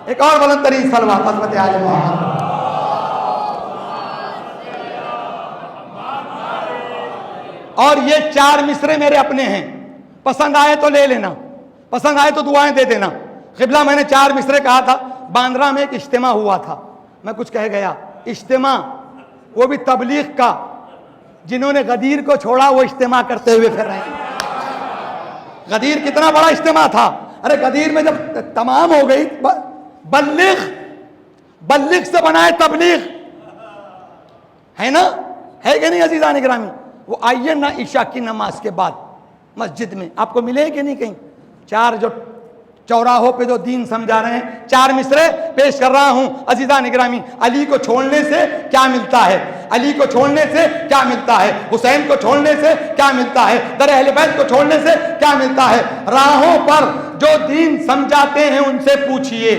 ایک اور بلند ترین صلوات حضرت آل محمد. اور یہ 4 مصرے میرے اپنے ہیں, پسند آئے تو لے لینا, پسند آئے تو دعائیں دے دینا. قبلہ میں نے 4 مصرے کہا تھا. باندرا میں ایک اجتماع ہوا تھا, میں کچھ کہہ گیا. اجتماع وہ بھی تبلیغ کا, جنہوں نے غدیر کو چھوڑا وہ اجتماع کرتے ہوئے پھر رہے ہیں. غدیر کتنا بڑا اجتماع تھا. ارے غدیر میں جب تمام ہو گئی, بلغ سے بنائے تبلیغ, ہے نا, ہے کہ نہیں عزیزان گرامی؟ وہ آئیے نا عشاء کی نماز کے بعد مسجد میں, آپ کو ملے کہ نہیں کہیں؟ 4 جو چوراہوں پہ جو دین سمجھا رہے ہیں, 4 مصرے پیش کر رہا ہوں عزیزان گرامی. علی کو چھوڑنے سے کیا ملتا ہے؟ علی کو چھوڑنے سے کیا ملتا ہے؟ حسین کو چھوڑنے سے کیا ملتا ہے؟ در اہل بیت کو چھوڑنے سے کیا ملتا ہے؟ راہوں پر جو دین سمجھاتے ہیں ان سے پوچھئے,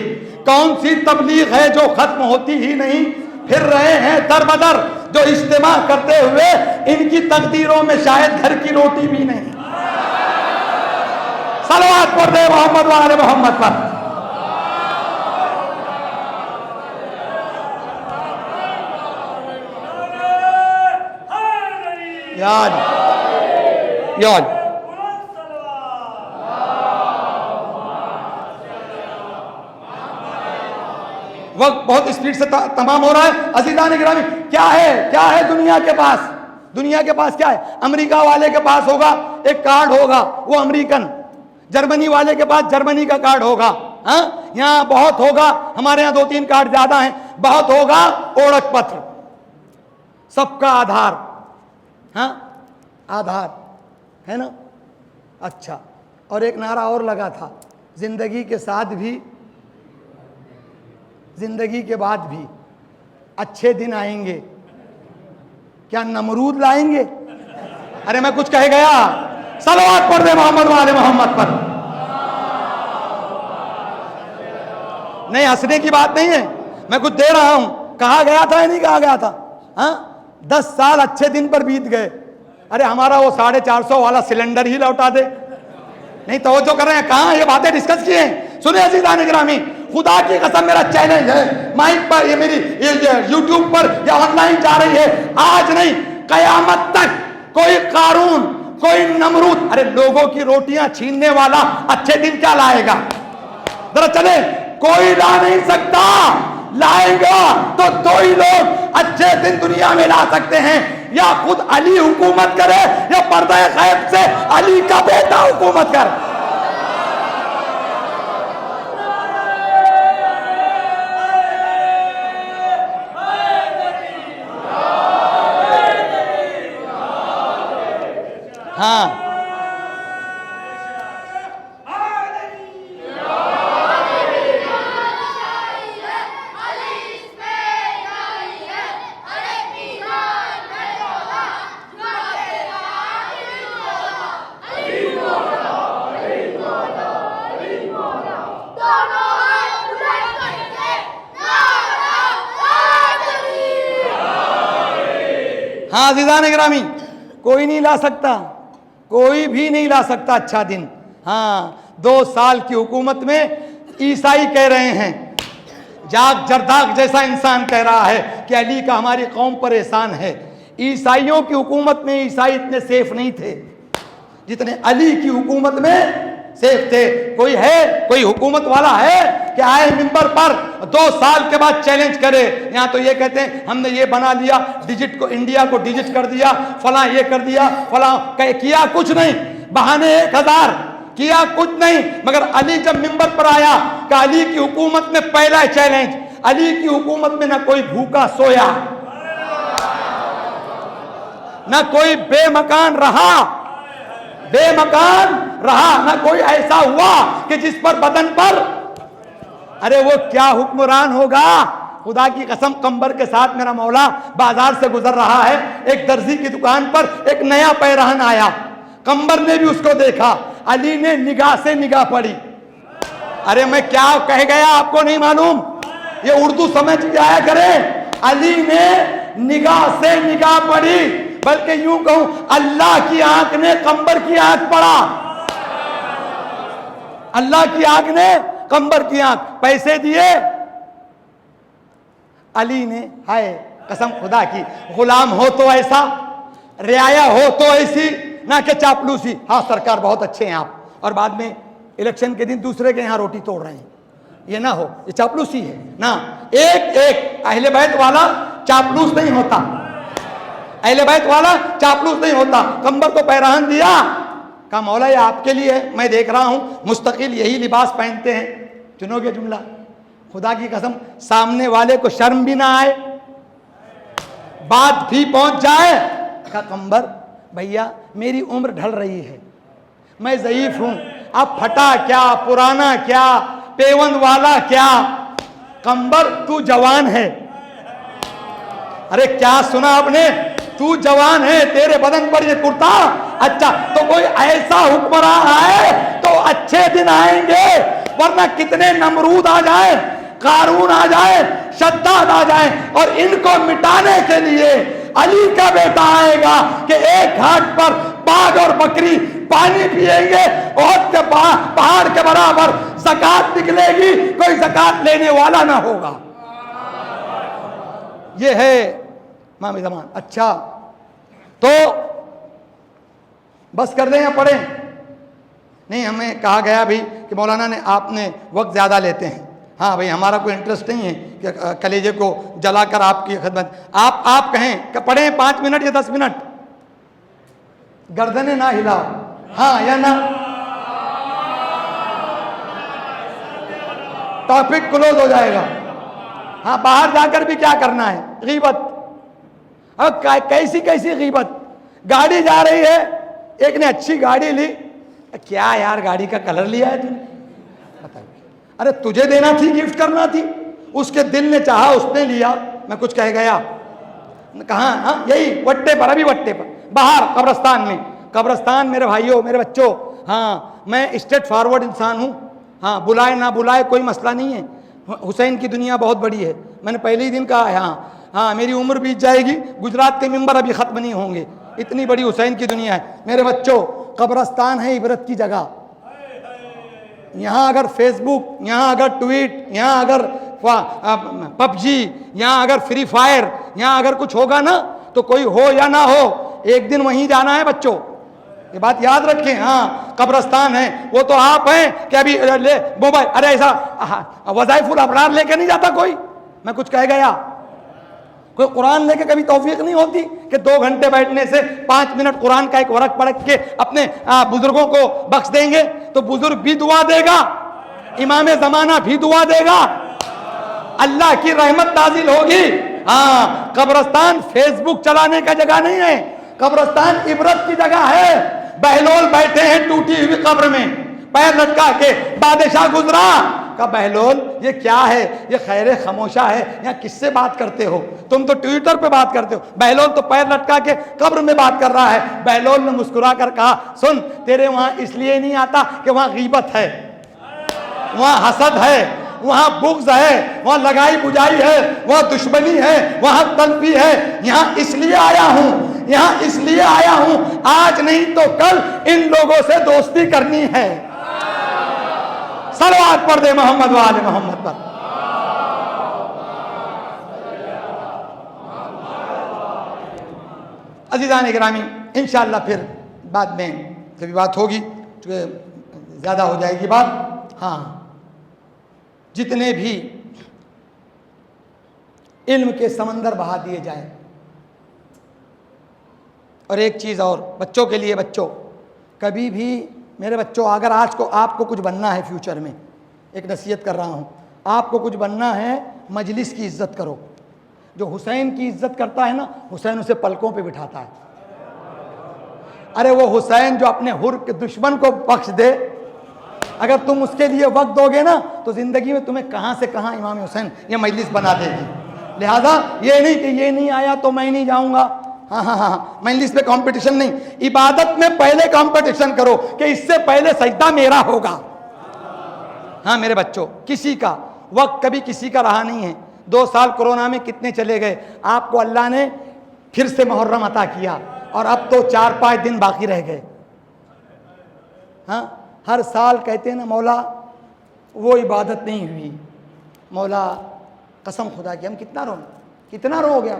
کون سی تبلیغ ہے جو ختم ہوتی ہی نہیں؟ پھر رہے ہیں در بدر جو اجتماع کرتے ہوئے ان کی تقدیروں میں شاید گھر کی روٹی بھی نہیں. صلوات پڑھ دے محمد و آل محمد پر. یاد وقت بہت اسپیڈ سے تمام ہو رہا ہے عزیزان گرامی. کیا ہے دنیا کے پاس کیا ہے؟ امریکہ والے کے پاس ہوگا ایک کارڈ ہوگا, وہ امریکن. جرمنی والے کے پاس جرمنی کا کارڈ ہوگا. ہاں, یہاں بہت ہوگا, ہمارے یہاں 2-3 کارڈ زیادہ ہیں. بہت ہوگا اوڑک پتر, سب کا آدھار. ہاں, آدھار ہے نا. اچھا, اور ایک نعرہ اور لگا تھا, زندگی کے ساتھ بھی زندگی کے بعد بھی اچھے دن آئیں گے. کیا نمرود لائیں گے؟ ارے میں کچھ کہہ گیا. صلوات پڑھ دے محمد و آل محمد پر. نہیں ہنسنے کی بات نہیں ہے, میں کچھ دے رہا ہوں. کہا گیا تھا یا نہیں کہا گیا تھا؟ ہاں 10 سال اچھے دن پر بیت گئے. ارے ہمارا وہ 450 والا سلنڈر ہی لوٹا دے. نہیں توجہ کر رہے ہیں, کہاں یہ باتیں ڈسکس کی ہیں. سنیں عزیزان گرامی, خدا کی قسم میرا چیلنج ہے, مائک پر یہ میری یوٹیوب پر یا آن لائن جا رہی ہے, آج نہیں قیامت تک کوئی قارون, کوئی نمرود, ارے لوگوں کی روٹیاں چھیننے والا اچھے دن کیا لائے گا؟ ذرا چلے, کوئی لا نہیں سکتا. لائے گا تو 2 ہی لوگ اچھے دن دنیا میں لا سکتے ہیں, یا خود علی حکومت کرے یا پردہ غیب سے علی کا بیٹا حکومت کر. ہاں ہاں عزیزان گرامی, کوئی نہیں لا سکتا, کوئی بھی نہیں لا سکتا اچھا دن. ہاں 2 سال کی حکومت میں عیسائی کہہ رہے ہیں, جاگ جرداغ جیسا انسان کہہ رہا ہے کہ علی کا ہماری قوم پر احسان ہے. عیسائیوں کی حکومت میں عیسائی اتنے سیف نہیں تھے جتنے علی کی حکومت میں سیف تھے. کوئی ہے, کوئی حکومت والا ہے کہ آئے ممبر پر 2 سال کے بعد چیلنج کرے؟ یہاں تو یہ کہتے ہیں ہم نے یہ بنا لیا, ڈیجٹ کو, انڈیا کو ڈیجٹ کر دیا, فلاں یہ کر دیا, فلاں کیا کچھ نہیں, بہانے 1000, کیا کچھ نہیں. مگر علی جب ممبر پر آیا کہ علی کی حکومت میں پہلا چیلنج, علی کی حکومت میں نہ کوئی بھوکا سویا, نہ کوئی بے مکان رہا, بے مکان رہا, نہ کوئی ایسا ہوا کہ جس پر بدن پر, ارے وہ کیا حکمران ہوگا. خدا کی قسم قمبر کے ساتھ میرا مولا بازار سے گزر رہا ہے, ایک درزی کی دکان پر ایک نیا پیرہن آیا, قمبر نے بھی اس کو دیکھا, علی نے نگاہ سے نگاہ پڑی. ارے میں کیا کہہ گیا آپ کو نہیں معلوم, یہ اردو سمجھ کے آیا کرے. علی نے نگاہ سے نگاہ پڑی, بلکہ یوں کہوں اللہ کی آنکھ نے قمبر کی آنکھ پڑا, اللہ کی آنکھ نے قمبر کی آنکھ. پیسے دیے علی نے, ہائے قسم خدا کی, غلام ہو تو ایسا, رعایا ہو تو ایسی, نہ کہ چاپلوسی. ہاں سرکار بہت اچھے ہیں آپ, اور بعد میں الیکشن کے دن دوسرے کے یہاں روٹی توڑ رہے ہیں, یہ نہ ہو, یہ چاپلوسی ہے نا. ایک اہل بیت والا چاپلوس نہیں ہوتا, اہل بیت والا چاپلوس نہیں ہوتا. قمبر کو پیراہن دیا, کہا مولا یہ آپ کے لیے ہے, میں دیکھ رہا ہوں مستقل یہی لباس پہنتے ہیں. چنو گے جملہ, خدا کی قسم سامنے والے کو شرم بھی نہ آئے, بات بھی پہنچ جائے. کہا قمبر بھیا میری عمر ڈھل رہی ہے, میں ضعیف ہوں, اب پھٹا کیا, پرانا کیا, پیون والا کیا, قمبر تو جوان ہے. ارے کیا سنا آپ نے, تو جوان ہے, تیرے بدن پر یہ کرتا, اچھا تو کوئی ایسا حکمران آئے تو اچھے دن آئیں گے, ورنہ کتنے نمرود آ جائیں, قارون آ جائے, شداد آ جائیں, اور ان کو مٹانے کے لیے علی کا بیٹا آئے گا کہ ایک گھاٹ پر باغ اور بکری پانی پیئیں گے, احد کے پہاڑ کے برابر زکات نکلے گی, کوئی زکات لینے والا نہ ہوگا. یہ ہے امام زمان. اچھا تو بس کر دیں یا پڑھیں؟ نہیں, ہمیں کہا گیا بھی کہ مولانا نے, آپ نے وقت زیادہ لیتے ہیں. ہاں بھئی ہمارا کوئی انٹرسٹ نہیں ہے کہ کلیجے کو جلا کر آپ کی خدمت, آپ کہیں کہ پڑھیں 5 منٹ یا 10 منٹ, گردنیں نہ ہلاؤ, ہاں یا نہ, ٹاپک کلوز ہو جائے گا. ہاں باہر جا کر بھی کیا کرنا ہے, غیبت. اب کیسی غیبت, گاڑی جا رہی ہے, ایک نے اچھی گاڑی لی, کیا یار گاڑی کا کلر لیا ہے تم نے, ارے تجھے دینا تھی, گفٹ کرنا تھی, اس کے دل نے چاہا اس نے لیا, میں کچھ کہہ گیا, کہاں, ہاں یہی وٹے پر, ابھی وٹے پر باہر قبرستان میں. قبرستان میرے بھائیوں میرے بچوں, ہاں میں اسٹریٹ فارورڈ انسان ہوں, ہاں بلائے نہ بلائے کوئی مسئلہ نہیں ہے. حسین کی دنیا بہت بڑی ہے. میں نے پہلے ہی دن کہا ہے ہاں میری عمر بیت جائے گی, گجرات کے ممبر ابھی ختم نہیں ہوں گے, اتنی بڑی حسین کی دنیا ہے. میرے بچوں, قبرستان ہے عبرت کی جگہ. یہاں اگر فیس بک, یہاں اگر ٹویٹ, یہاں اگر پب جی, یہاں اگر فری فائر, یہاں اگر کچھ ہوگا نا تو کوئی ہو یا نہ ہو ایک دن وہیں جانا ہے بچوں, یہ بات یاد رکھیں. ہاں قبرستان ہے, وہ تو آپ ہیں کہ ابھی لے موبائل, ارے ایسا وظائف الابرار لے کے نہیں جاتا کوئی. میں کچھ کہہ گیا, کوئی قرآن لے کے کبھی توفیق نہیں ہوتی کہ 2 گھنٹے بیٹھنے سے 5 منٹ قرآن کا ایک ورق پڑھ کے اپنے بزرگوں کو بخش دیں گے تو بزرگ بھی دعا دے گا, امام زمانہ بھی دعا دے گا, اللہ کی رحمت نازل ہوگی. ہاں قبرستان فیس بک چلانے کا جگہ نہیں ہے, قبرستان عبرت کی جگہ ہے. بہلول بیٹھے ہیں ٹوٹی ہوئی قبر میں پیر لٹکا کے, بادشاہ گزرا. کا بہلول یہ کیا ہے, یہ خیر خاموشہ ہے, یہاں کس سے بات کرتے ہو, تم تو ٹویٹر پہ بات کرتے ہو. بہلول تو پیر لٹکا کے قبر میں بات کر رہا ہے. بہلول نے مسکرا کر کہا, سن تیرے وہاں اس لیے نہیں آتا کہ وہاں غیبت ہے, وہاں حسد ہے, وہاں بغض ہے, وہاں لگائی بجائی ہے, وہاں دشمنی ہے, وہاں تلفی ہے. یہاں اس لیے آیا ہوں, یہاں اس لیے آیا ہوں, آج نہیں تو کل ان لوگوں سے دوستی کرنی ہے. صلوات پڑھ دے محمد و آل محمد پر. عزیزان گرامی, انشاءاللہ پھر بعد میں کبھی بات ہوگی, چونکہ زیادہ ہو جائے گی بات. ہاں جتنے بھی علم کے سمندر بہا دیے جائیں. اور ایک چیز اور بچوں کے لیے, بچوں کبھی بھی میرے بچوں اگر آج کو آپ کو کچھ بننا ہے فیوچر میں, ایک نصیحت کر رہا ہوں, آپ کو کچھ بننا ہے مجلس کی عزت کرو. جو حسین کی عزت کرتا ہے نا, حسین اسے پلکوں پہ بٹھاتا ہے. ارے وہ حسین جو اپنے حر کے دشمن کو بخش دے, اگر تم اس کے لیے وقت دو گے نا تو زندگی میں تمہیں کہاں سے کہاں امام حسین یہ مجلس بنا دے گی. لہذا یہ نہیں کہ یہ نہیں آیا تو میں نہیں جاؤں گا. ہاں مجلس پہ کمپٹیشن نہیں, عبادت میں پہلے کمپٹیشن کرو کہ اس سے پہلے سجدہ میرا ہوگا. ہاں میرے بچوں, کسی کا وقت کبھی کسی کا رہا نہیں ہے. 2 سال کورونا میں کتنے چلے گئے, آپ کو اللہ نے پھر سے محرم عطا کیا اور اب تو 4-5 دن باقی رہ گئے. ہاں ہر سال کہتے ہیں نا مولا وہ عبادت نہیں ہوئی, مولا قسم خدا کی ہم کتنا رو گیا,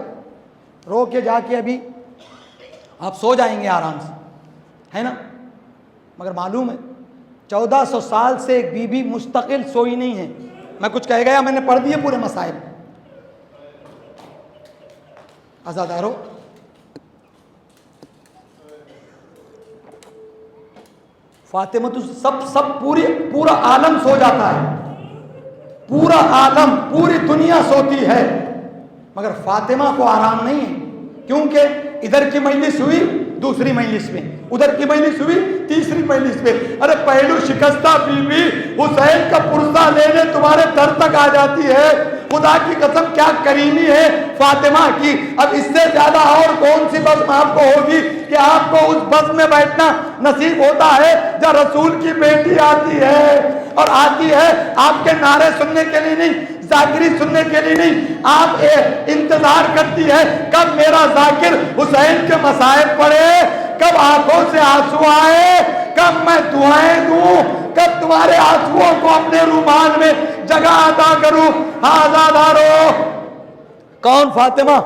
رو کے جا کے ابھی آپ سو جائیں گے آرام سے, ہے نا. مگر معلوم ہے 1400 سال سے ایک بی بی مستقل سوئی نہیں ہے. میں کچھ کہہ گیا, میں نے پڑھ دیے پورے مسائل. آزادارو, فاطمہ تو سب پورا عالم سو جاتا ہے, پورا عالم پوری دنیا سوتی ہے, مگر فاطمہ کو آرام نہیں ہے. کیونکہ ادھر کی مجلس ہوئی دوسری مجلس میں, ادھر کی مجلس ہوئی تیسری مجلس میں. ارے پہلو شکستہ بی بی حسین کا پرزہ لینے تمہارے در تک آ جاتی ہے. خدا کی قسم کیا کریمی ہے فاطمہ کی. اب اس سے زیادہ اور کون سی بزم آپ کو ہوگی کہ آپ کو اس بزم میں بیٹھنا نصیب ہوتا ہے جب رسول کی بیٹی آتی ہے, اور آتی ہے آپ کے نعرے سننے کے لیے نہیں, ذاکری سننے کے لیے نہیں, آپ انتظار کرتی ہے کب میرا ذاکر حسین کے مصائب پڑھے, کب آنکھوں سے آنسو آئے, کب میں دعائیں دوں, کب تمہارے آنسوؤں کو اپنے رومال میں جگہ عطا کروں. آزادارو, کون فاطمہ,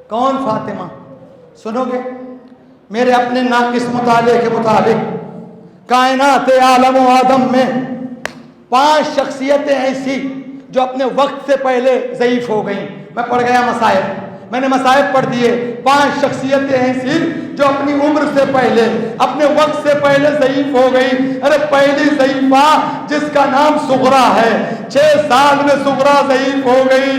کون فاطمہ سنو گے میرے اپنے ناقص مطالعے کے مطابق کائنات عالم و آدم میں 5 شخصیتیں ایسی جو اپنے وقت سے پہلے ضعیف ہو گئیں. میں پڑھ گیا مسائل, میں نے مسائل پڑھ دیے. 5 شخصیتیں ایسی جو اپنی عمر سے پہلے اپنے وقت سے پہلے ضعیف ہو گئی. ارے پہلی ضعیفہ جس کا نام سغرا ہے, 6 سال میں سغرا ضعیف ہو گئی.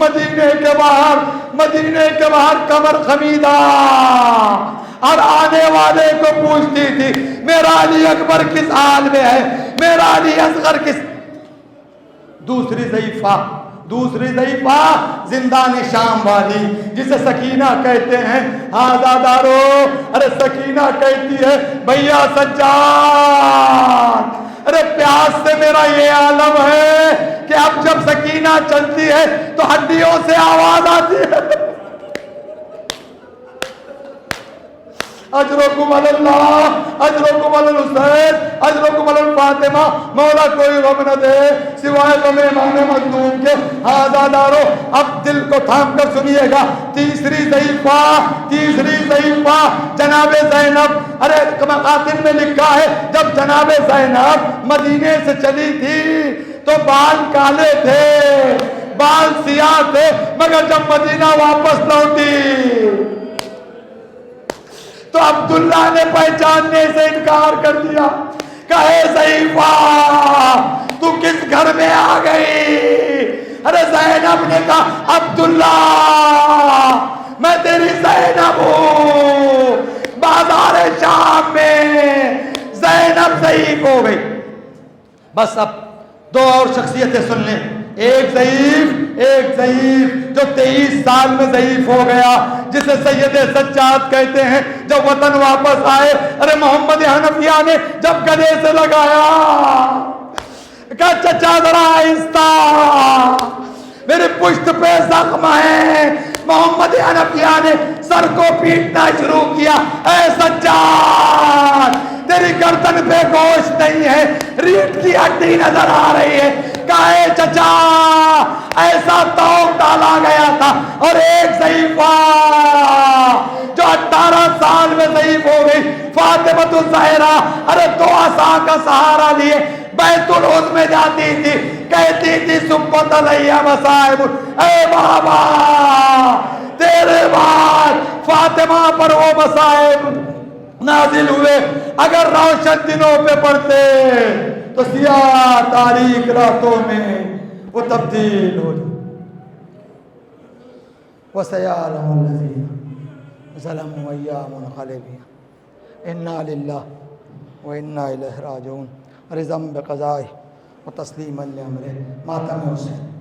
مدینے کے باہر قبر خمیدہ, اور آنے والے کو پوچھتی تھی میرا علی اکبر کس حال میں ہے, میرا علی اصغر کس. دوسری ضعیفہ زندان شام والی جسے سکینہ کہتے ہیں. آزادارو, ارے سکینہ کہتی ہے بھیا سجاد, ارے پیاس سے میرا کا یہ عالم ہے کہ اب جب سکینہ چلتی ہے تو ہڈیوں سے آواز آتی ہے، اجرکم علی اللہ، اجرکم علی الحسین، اجرکم علی الفاطمہ، مولا کوئی غم نہ دے سوائے غم امام مظلوم کے۔ ہاذا دارو، اب دل کو تھام کر سنیے گا، تیسری ضعیفہ جناب زینب۔ ارے مقاتل میں لکھا ہے جب جناب زینب مدینے سے چلی تھی تو بال کالے تھے، بال سیاہ تھے، مگر جب مدینہ واپس لوٹی تو عبداللہ نے پہچاننے سے انکار کر دیا۔ کہے ضعیفہ تو کس گھر میں آ گئی؟ ارے زینب نے کہا عبداللہ میں تیری زینب ہوں۔ بازار شام میں زینب ضعیف ہو گئی۔ بس اب دو اور شخصیتیں سن لیں، ایک ضعیف جو 23 سال میں ضعیف ہو گیا، جسے سید سجاد کہتے ہیں۔ جب وطن واپس آئے، ارے محمد حنفیہ نے جب گلے سے لگایا، کہا چچا ذرا آہستہ، میری پشت پہ زخم ہے۔ محمد حنفیہ نے سر کو پیٹنا شروع کیا، اے سجاد تیری گردن پہ گوشت نہیں ہے، ریڑھ کی ہڈی نظر آ رہی ہے۔ کہے چچا ایسا توق ڈالا گیا تھا۔ اور ایک ضعیفہ جو 18 سال میں ضعیف ہو گئی، فاطمہ الزہرا، ارے 2 عصا کا سہارا لیے بیت العز میں جاتی تھی، کہتی تھی سبت علیہ مصائب، اے بابا تیرے بعد فاطمہ پر وہ مصائب نازل ہوئے، اگر روشن دنوں پہ پڑھتے تو سیاہ تاریک راتوں میں وہ تبدیل ہو جائے۔ وَسَيَعْلَمُ الَّذِينَ ظَلَمُوا أَيَّ مُنْقَلِبٍ إِنَّا لِلَّهِ وَإِنَّا إِلَيْهِ رَاجِعُونَ۔ رضا بقضائه وتسلیما لامره، ماتم حسین۔